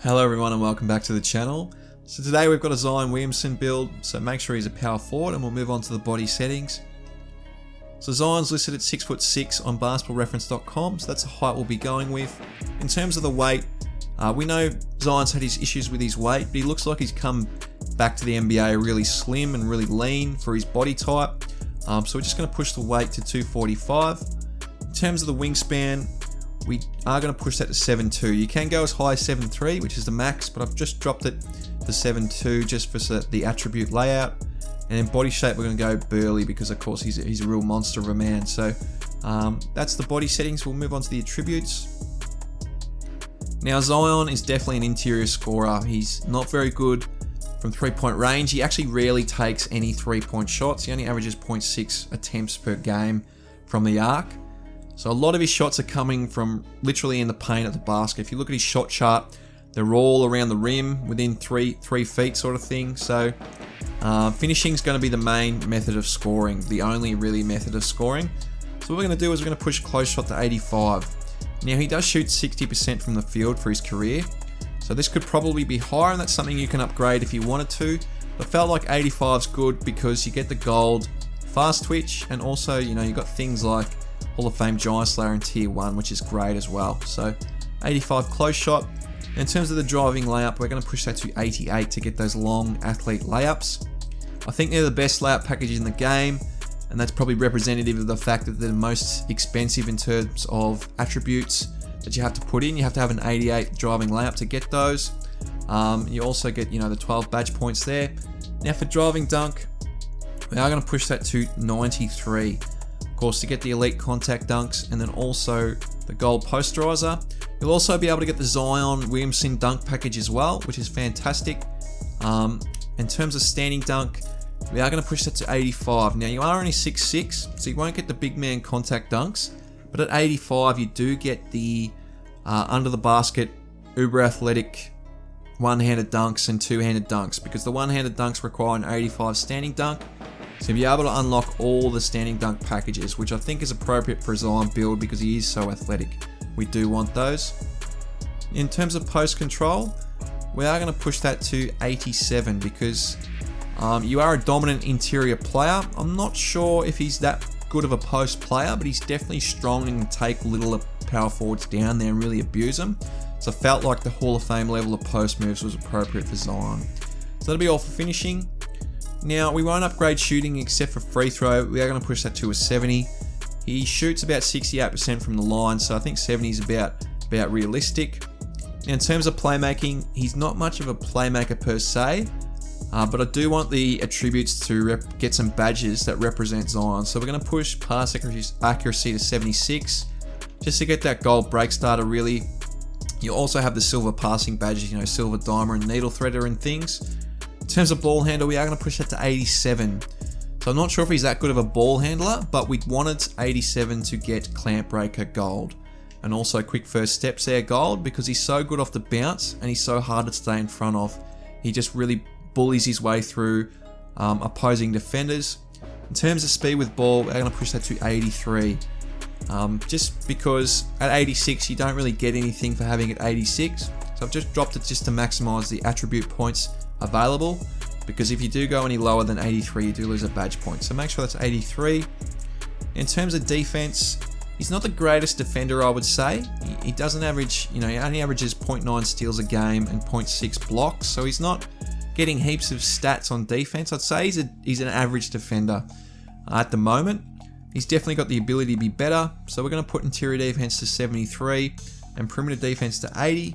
Hello everyone and welcome back to the channel. So today we've got a Zion Williamson build, so make sure he's a power forward, and we'll move on to the body settings. So Zion's listed at 6'6" on basketballreference.com, so that's the height we'll be going with. In terms of the weight, we know Zion's had his issues with his weight, but he looks like he's come back to the NBA really slim and really lean for his body type. So we're just going to push the weight to 245. In terms of the wingspan, we are going to push that to 7'2". You can go as high as 7'3", which is the max, but I've just dropped it to 7'2" just for the attribute layout. And in body shape, we're going to go burly because, of course, he's a real monster of a man. So that's the body settings. We'll move on to the attributes. Now, Zion is definitely an interior scorer. He's not very good from three-point range. He actually rarely takes any three-point shots. He only averages 0.6 attempts per game from the arc. So a lot of his shots are coming from literally in the paint at the basket. If you look at his shot chart, they're all around the rim, within three feet sort of thing. So finishing is going to be the main method of scoring, the only really method of scoring. So what we're going to do is we're going to push close shot to 85. Now he does shoot 60% from the field for his career. So this could probably be higher, and that's something you can upgrade if you wanted to. But felt like 85 is good because you get the gold, fast twitch, and also, you know, you got things like Hall of Fame Giant Slayer in Tier 1, which is great as well. So 85 close shot. In terms of the driving layup, we're going to push that to 88 to get those long athlete layups. I think they're the best layup package in the game, and that's probably representative of the fact that they're the most expensive in terms of attributes that you have to put in. You have to have an 88 driving layup to get those. You also get, you know, the 12 badge points there. Now for driving dunk, we are going to push that to 93. Of course, to get the elite contact dunks and then also the gold posterizer. You'll also be able to get the Zion Williamson dunk package as well, which is fantastic. In terms of standing dunk, we are going to push that to 85. Now, you are only 6'6", so you won't get the big man contact dunks, but at 85, you do get the under the basket, uber athletic one-handed dunks and two-handed dunks, because the one-handed dunks require an 85 standing dunk. So you'll be able to unlock all the standing dunk packages, which I think is appropriate for a Zion build because he is so athletic. We do want those. In terms of post control, we are going to push that to 87 because you are a dominant interior player. I'm not sure if he's that good of a post player, but he's definitely strong and can take little power forwards down there and really abuse them. So I felt like the Hall of Fame level of post moves was appropriate for Zion. So that'll be all for finishing. Now, we won't upgrade shooting except for free throw. We are going to push that to a 70. He shoots about 68% from the line, so I think 70 is about realistic. Now, in terms of playmaking, he's not much of a playmaker per se, but I do want the attributes to get some badges that represent Zion. So we're going to push pass accuracy to 76, just to get that gold break starter really. You also have the silver passing badges, you know, silver dimer and needle threader and things. In terms of ball handle, we are going to push that to 87. So I'm not sure if he's that good of a ball handler, but we wanted 87 to get clamp breaker gold. And also quick first steps there gold, because he's so good off the bounce and he's so hard to stay in front of. He just really bullies his way through opposing defenders. In terms of speed with ball, we're going to push that to 83. Just because at 86, you don't really get anything for having it 86. So I've just dropped it just to maximize the attribute points available, because if you do go any lower than 83, you do lose a badge point. So make sure that's 83. In terms of defense, he's not the greatest defender, I would say. He doesn't average, you know, he only averages 0.9 steals a game and 0.6 blocks, so he's not getting heaps of stats on defense. I'd say he's an average defender at the moment. He's definitely got the ability to be better, so we're going to put interior defense to 73 and perimeter defense to 80.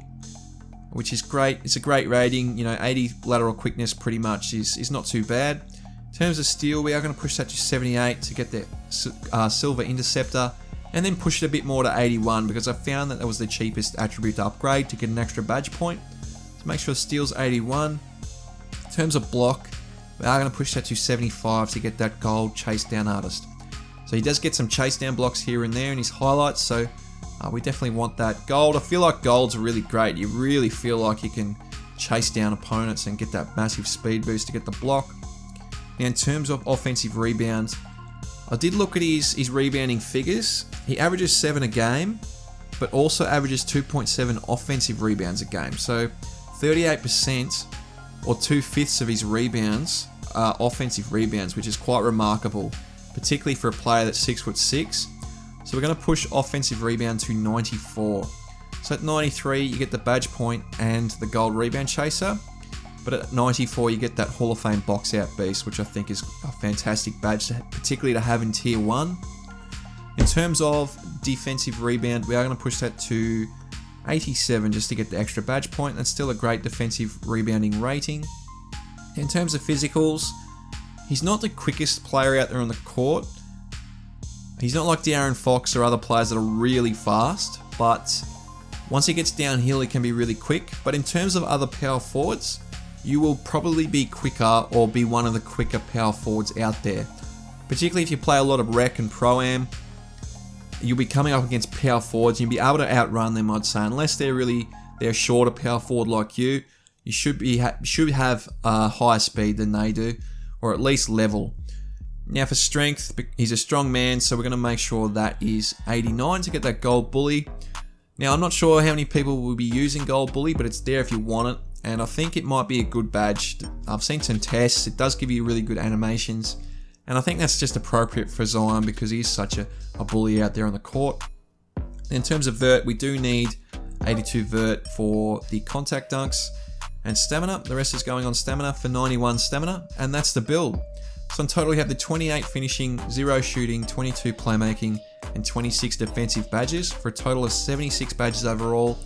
Which is great. It's a great rating. You know, 80 lateral quickness pretty much is not too bad. In terms of steal, we are going to push that to 78 to get the silver interceptor, and then push it a bit more to 81 because I found that was the cheapest attribute to upgrade to get an extra badge point. So make sure steal's 81. In terms of block, we are going to push that to 75 to get that gold chase down artist. So he does get some chase down blocks here and there in his highlights, so we definitely want that gold. I feel like gold's really great. You really feel like you can chase down opponents and get that massive speed boost to get the block. Now, in terms of offensive rebounds, I did look at his rebounding figures. He averages 7 a game, but also averages 2.7 offensive rebounds a game. So 38% or 2/5 of his rebounds are offensive rebounds, which is quite remarkable, particularly for a player that's 6'6". So we're going to push offensive rebound to 94. So at 93, you get the badge point and the gold rebound chaser. But at 94, you get that Hall of Fame box out beast, which I think is a fantastic badge, particularly to have in Tier 1. In terms of defensive rebound, we are going to push that to 87 just to get the extra badge point. That's still a great defensive rebounding rating. In terms of physicals, he's not the quickest player out there on the court. He's not like De'Aaron Fox or other players that are really fast, but once he gets downhill, he can be really quick. But in terms of other power forwards, you will probably be quicker or be one of the quicker power forwards out there. Particularly if you play a lot of rec and pro-am, you'll be coming up against power forwards and you'll be able to outrun them, I'd say. Unless they're a shorter power forward like you, you should have higher speed than they do, or at least level. Now for strength, he's a strong man, so we're going to make sure that is 89 to get that gold bully. Now I'm not sure how many people will be using gold bully, but it's there if you want it. And I think it might be a good badge. I've seen some tests. It does give you really good animations. And I think that's just appropriate for Zion because he is such a bully out there on the court. In terms of vert, we do need 82 vert for the contact dunks and stamina. The rest is going on stamina for 91 stamina. And that's the build. So in total, we have the 28 finishing, 0 shooting, 22 playmaking, and 26 defensive badges for a total of 76 badges overall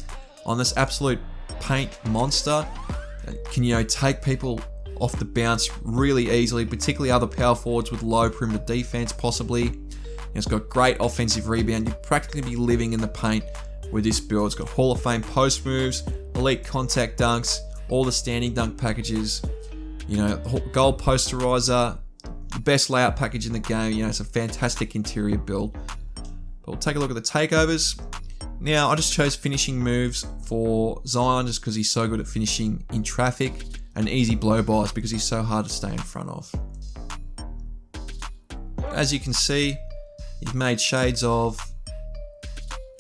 on this absolute paint monster. Can take people off the bounce really easily, particularly other power forwards with low perimeter defense possibly. It's got great offensive rebound. You'd practically be living in the paint with this build. It's got Hall of Fame post moves, elite contact dunks, all the standing dunk packages, gold posterizer, the best layout package in the game. It's a fantastic interior build. But we'll take a look at the takeovers. Now, I just chose finishing moves for Zion just because he's so good at finishing in traffic, and easy blow-bys because he's so hard to stay in front of. As you can see, you've made shades of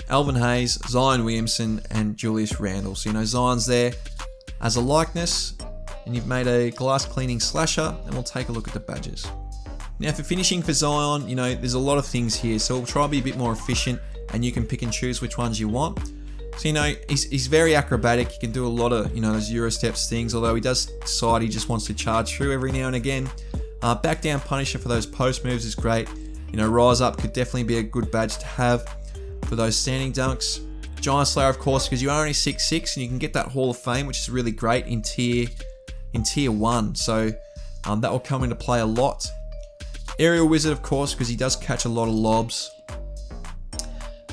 Alvin Hayes, Zion Williamson, and Julius Randle. So, Zion's there as a likeness, and you've made a glass cleaning slasher, and we'll take a look at the badges. Now, for finishing for Zion, there's a lot of things here, so we'll try to be a bit more efficient, and you can pick and choose which ones you want. So, he's very acrobatic. He can do a lot of, those Euro steps things, although he does decide he just wants to charge through every now and again. Back down punisher for those post moves is great. Rise up could definitely be a good badge to have for those standing dunks. Giant Slayer, of course, because you are only 6'6", and you can get that Hall of Fame, which is really great in tier 1. So, that will come into play a lot. Aerial Wizard, of course, because he does catch a lot of lobs.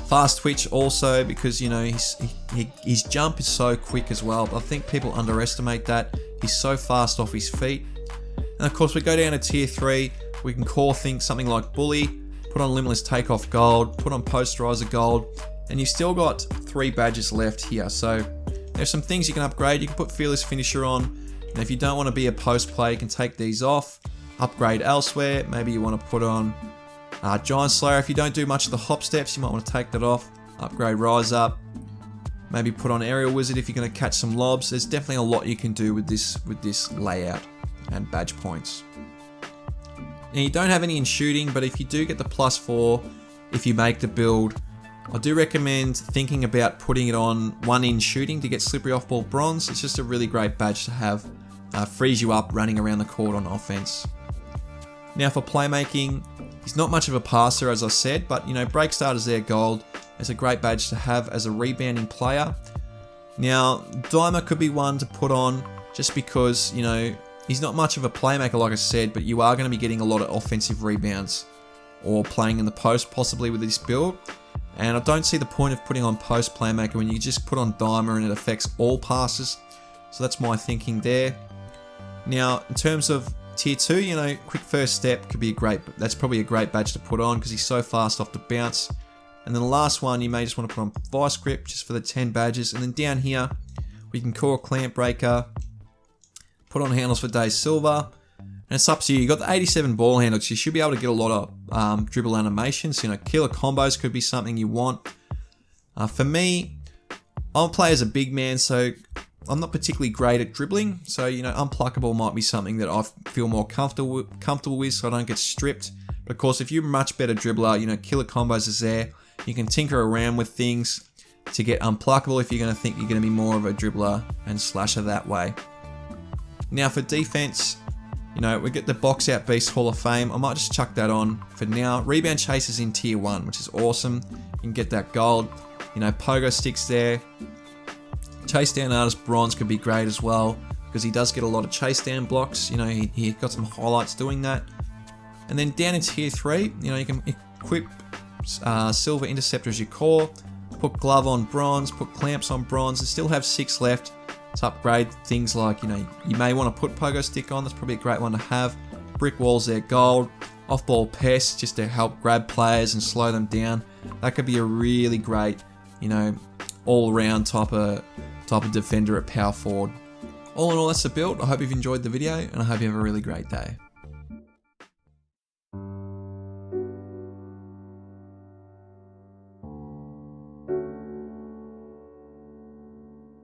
Fast twitch also because his jump is so quick as well. But I think people underestimate that. He's so fast off his feet. And of course we go down to tier 3. We can core something like Bully, put on Limitless Takeoff Gold, put on Posterizer Gold, and you've still got 3 badges left here. So there's some things you can upgrade. You can put Fearless Finisher on, and if you don't want to be a post player, you can take these off, upgrade elsewhere. Maybe you want to put on Giant Slayer. If you don't do much of the hop steps, you might want to take that off, upgrade Rise Up, maybe put on Aerial Wizard if you're going to catch some lobs. There's definitely a lot you can do with this layout and badge points. Now you don't have any in shooting, but if you do get the +4, if you make the build, I do recommend thinking about putting it on 1 in shooting to get slippery off ball bronze. It's just a really great badge to have. Frees you up running around the court on offense. Now for playmaking, he's not much of a passer, as I said, but break starters there gold. It's a great badge to have as a rebounding player. Now Dimer could be one to put on just because he's not much of a playmaker, like I said, but you are going to be getting a lot of offensive rebounds or playing in the post possibly with this build. And I don't see the point of putting on post playmaker when you just put on Dimer and it affects all passes. So that's my thinking there. Now in terms of tier 2, quick first step could be that's probably a great badge to put on because he's so fast off the bounce. And then the last one, you may just want to put on Vice Grip just for the 10 badges. And then down here, we can core Clamp Breaker, put on Handles for Dave Silver. And it's up to you. You've got the 87 ball handle, so you should be able to get a lot of dribble animations. Killer combos could be something you want. For me, I'll play as a big man, so I'm not particularly great at dribbling, so you know, unpluckable might be something that I feel more comfortable with, so I don't get stripped. But of course, if you're a much better dribbler, you know, killer combos is there. You can tinker around with things to get unpluckable if you're going to think you're going to be more of a dribbler and slasher that way. Now for defense, you know, we get the Box Out Beast Hall of Fame. I might just chuck that on for now. Rebound Chasers in tier 1, which is awesome. You can get that gold. You know, pogo sticks there. Chase Down Artist Bronze could be great as well, because he does get a lot of chase down blocks. You know, he got some highlights doing that. And then down in tier 3, you know, you can equip Silver Interceptor as your core, put Glove on Bronze, put Clamps on Bronze, and still have 6 left to upgrade things like, you know, you may want to put Pogo Stick on. That's probably a great one to have. Brick Walls there, gold. Off-ball Pest, just to help grab players and slow them down. That could be a really great, you know, all-around type of defender at power forward. All in all, that's the build. I hope you've enjoyed the video, and I hope you have a really great day.